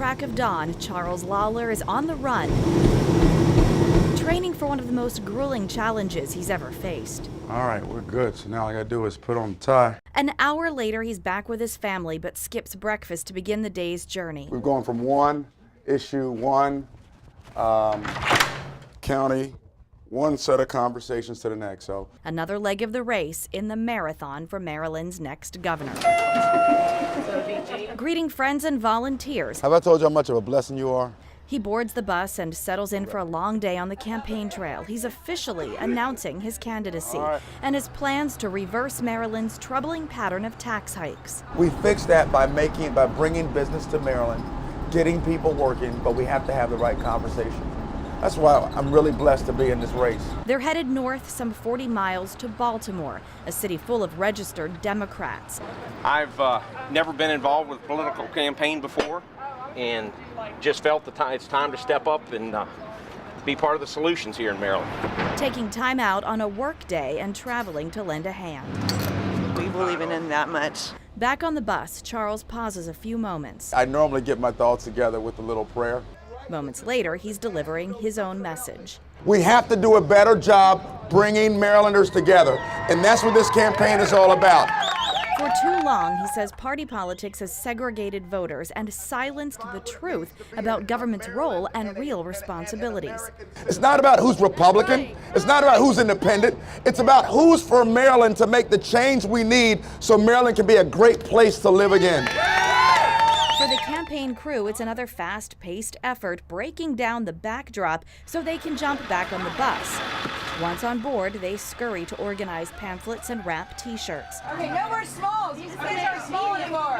crack of dawn, Charles Lawler is on the run, training for one of the most grueling challenges he's ever faced. All right, we're good. So now all I gotta do is put on the tie. An hour later, he's back with his family, but skips breakfast to begin the day's journey. We've gone from one issue, one county, one set of conversations to the next. So Another leg of the race in the marathon for Maryland's next governor. Greeting friends and volunteers, have I told you how much of a blessing you are? he boards the bus and settles in for a long day on the campaign trail. He's officially announcing his candidacy and his plans to reverse Maryland's troubling pattern of tax hikes. We fixed that by bringing business to Maryland, getting people working, but we have to have the right conversation. That's why I'm really blessed to be in this race. They're headed north some 40 miles to Baltimore, a city full of registered Democrats. I've never been involved with a political campaign before and just felt it's time to step up and be part of the solutions here in Maryland. Taking time out on a work day and traveling to lend a hand. We believe in him that much. Back on the bus, Charles pauses a few moments. I normally get my thoughts together with a little prayer. Moments later, he's delivering his own message. We have to do a better job bringing Marylanders together, and that's what this campaign is all about. For too long, he says party politics has segregated voters and silenced the truth about government's role and real responsibilities. It's not about who's Republican. It's not about who's independent. It's about who's for Maryland to make the change we need so Maryland can be a great place to live again. For the campaign crew, it's another fast-paced effort breaking down the backdrop so they can jump back on the bus. Once on board, they scurry to organize pamphlets and wrap T-shirts. Okay, no more smalls. These aren't small anymore.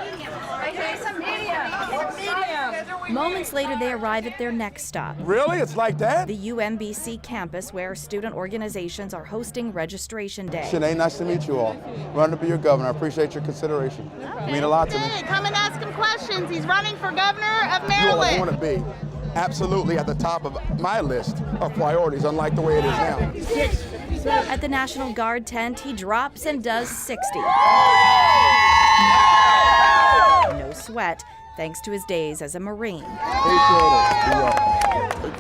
Okay, some medium. Moments later, they arrive at their next stop. Really? It's like that? The UMBC campus, where student organizations are hosting registration day. Sinead, nice to meet you all. Running to be your governor. I appreciate your consideration. You mean a lot to me. Come and ask him questions. He's running for governor of You all Maryland. want to be absolutely at the top of my list of priorities, unlike the way it is now. At the National Guard tent, he drops and does 60. No sweat, thanks to his days as a Marine.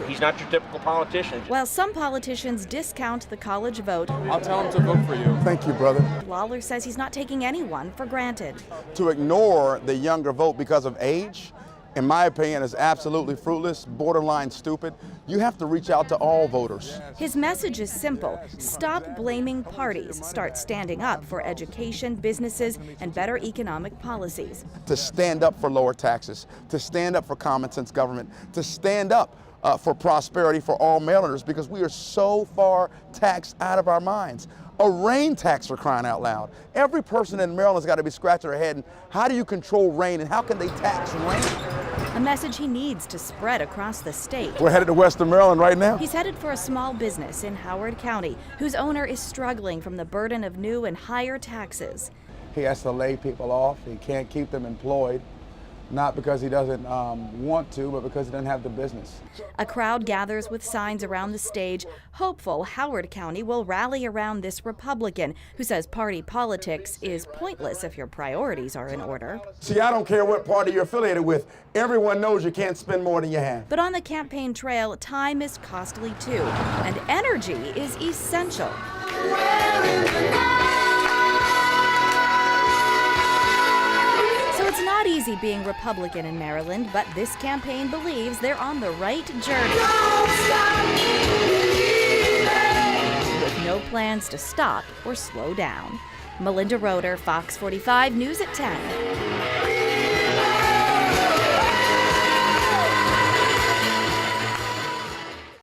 He's not your typical politician. While some politicians discount the college vote, I'll tell him to vote for you. Thank you, brother. Lawler says he's not taking anyone for granted. To ignore the younger vote because of age, in my opinion, is absolutely fruitless, borderline stupid. You have to reach out to all voters. His message is simple. Stop blaming parties. Start standing up for education, businesses, and better economic policies. To stand up for lower taxes, to stand up for common sense government, to stand up for prosperity for all Marylanders, because we are so far taxed out of our minds. A rain tax, for crying out loud. Every person in Maryland's got to be scratching their head. And how do you control rain, and how can they tax rain? A message he needs to spread across the state. We're headed to Western Maryland right now. He's headed for a small business in Howard County, whose owner is struggling from the burden of new and higher taxes. He has to lay people off. He can't keep them employed. Not because he doesn't want to, but because he doesn't have the business. A crowd gathers with signs around the stage, hopeful Howard County will rally around this Republican who says party politics is pointless if your priorities are in order. See, I don't care what party you're affiliated with. Everyone knows you can't spend more than you have. But on the campaign trail, time is costly too, and energy is essential. It's not easy being Republican in Maryland, but this campaign believes they're on the right journey. With no plans to stop or slow down. Melinda Roeder, Fox 45 News at 10.